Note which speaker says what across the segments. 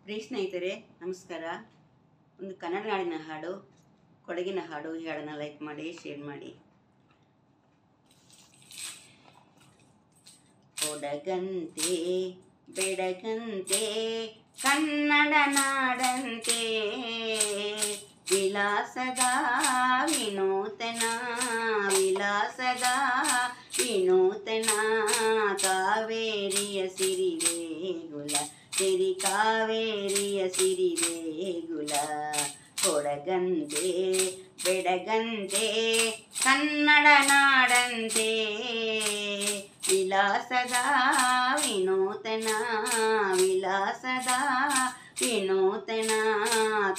Speaker 1: ಪ್ರಿಯ ಸ್ನೇಹಿತರೆ ನಮಸ್ಕಾರ. ಒಂದು ಕನ್ನಡ ನಾಡಿನ ಹಾಡು, ಕೊಡಗಿನ ಹಾಡು. ಈ ಹಾಡನ್ನು ಲೈಕ್ ಮಾಡಿ, ಶೇರ್ ಮಾಡಿ. ಕೊಡಗಂತೆ ಬೆಡಗಂತೆ ಕನ್ನಡ ನಾಡಂತೆ ವಿಲಾಸದ ವಿನೂತನ ವಿಲಾಸದ ವಿನೂತನ ಕಾವೇರಿಯ ಸಿರಿದೇಗುಲ ಸಿರಿ ಕಾವೇರಿಯ ಸಿರಿದೇಗುಲ. ಕೊಡಗಂತೆ ಬೆಡಗಂತೆ ಕನ್ನಡ ನಾಡಂತೆ ವಿಲಾಸದ ವಿನೂತನ ವಿಲಾಸದ ವಿನೂತನ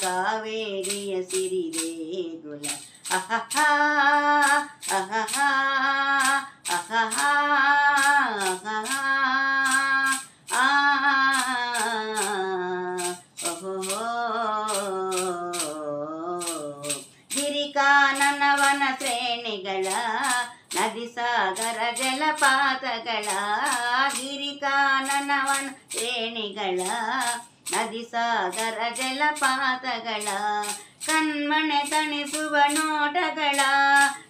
Speaker 1: ಕಾವೇರಿಯ ಸಿರಿದೇಗುಲ. ಅಹಹಾ ಅಹಹಾ ಅಹಹಾ ಅಹಹಾ ಗಿರಿಕಾನನವನ ಶ್ರೇಣಿಗಳ ನದಿ ಸಾಗರ ಜಲಪಾತಗಳ ಗಿರಿಕಾನನವನ ಶ್ರೇಣಿಗಳ ನದಿ ಸಾಗರ ಜಲಪಾತಗಳ ಕಣ್ಮಣೆ ತಣಿಸುವ ನೋಟಗಳ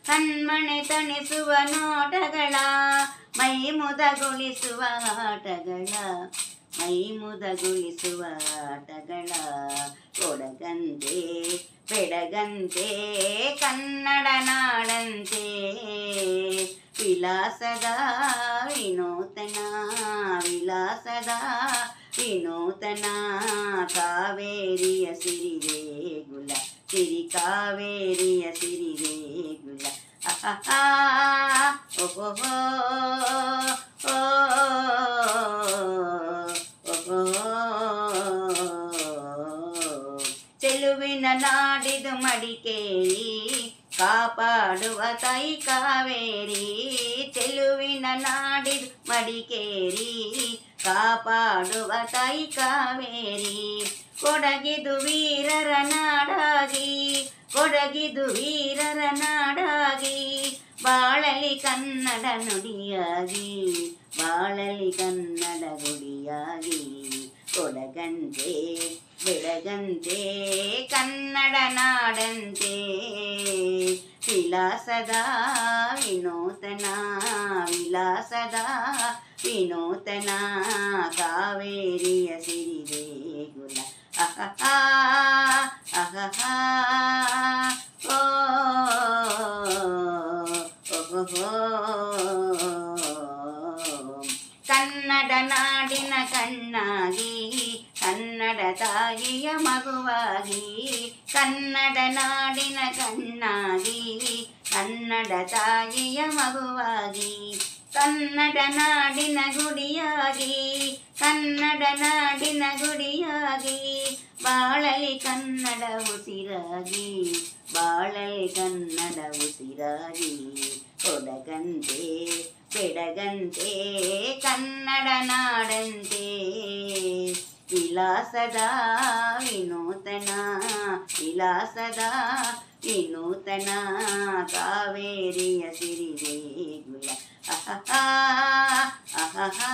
Speaker 1: ಕಣ್ಮಣೆ ತಣಿಸುವ ನೋಟಗಳ ಮೈ ಮುದಗೊಳಿಸುವ ಆಟಗಳ ಮೈ ಮುದಗೊಳಿಸುವ ಆಟಗಳ. ಕೊಡಗಂತೆ ಬೆಡಗಂತೆ ಕನ್ನಡ ನಾಡಂತೆ ವಿಲಾಸದ ವಿನೂತನ ವಿಲಾಸದ ವಿನೂತನ ಕಾವೇರಿಯ ಸಿರಿದೇಗುಲ ಸಿರಿ ಕಾವೇರಿಯ ಸಿರಿದೇಗುಲ. ಅಹಹಾ ಓಹೋ ಚೆಲುವಿನ ನಾಡಿದು ಮಡಿಕೇರಿ ಕಾಪಾಡುವ ತಾಯಿ ಕಾವೇರಿ. ಚೆಲುವಿನ ನಾಡಿದು ಮಡಿಕೇರಿ ಕಾಪಾಡುವ ತಾಯಿ ಕಾವೇರಿ. ಕೊಡಗಿದು ವೀರರ ನಾಡಾಗಿ ಕೊಡಗಿದು ವೀರರ ನಾಡಾಗಿ ಬಾಳಲಿ ಕನ್ನಡ ನುಡಿಯಾಗಿ ಬಾಳಲಿ ಕನ್ನಡ ಗುಡಿಯಾಗಿ. ಕೊಡಗಂತೆ ಬೆಳಗಂತೆ ಕನ್ನಡ ನಾಡಂತೆ ವಿಲಾಸದ ವಿನೂತನ ವಿಲಾಸದ ವಿನೂತನ ಕಾವೇರಿಯ ಸಿರಿದೇಗುಲ. ಅಹಹಾ ಅಹಹಾ ಓಹೋ ಕನ್ನಡ ನಾಡಿನ ಕಣ್ಣಾಗಿ ಕನ್ನಡ ತಾಯಿಯ ಮಗುವಾಗಿ ಕನ್ನಡ ನಾಡಿನ ಕಣ್ಣಾಗಿ ಕನ್ನಡ ತಾಯಿಯ ಮಗುವಾಗಿ ಕನ್ನಡ ನಾಡಿನ ಗುಡಿಯಾಗಿ ಕನ್ನಡ ನಾಡಿನ ಗುಡಿಯಾಗಿ ಬಾಳಲಿ ಕನ್ನಡ ಉಸಿರಾಗಿ ಬಾಳಲಿ ಕನ್ನಡ ಉಸಿರಾಗಿ. ಕೊಡಗಂತೆ ಬೆಡಗಂತೆ ಕನ್ನಡ ನಾಡಂತೆ ವಿಲಾಸದ ವಿನೂತನ ವಿಲಾಸದ ವಿನೂತನ ಕಾವೇರಿಯ ಸಿರಿದೇಗುಲ. ಅಹಹಾ ಅಹಹಾ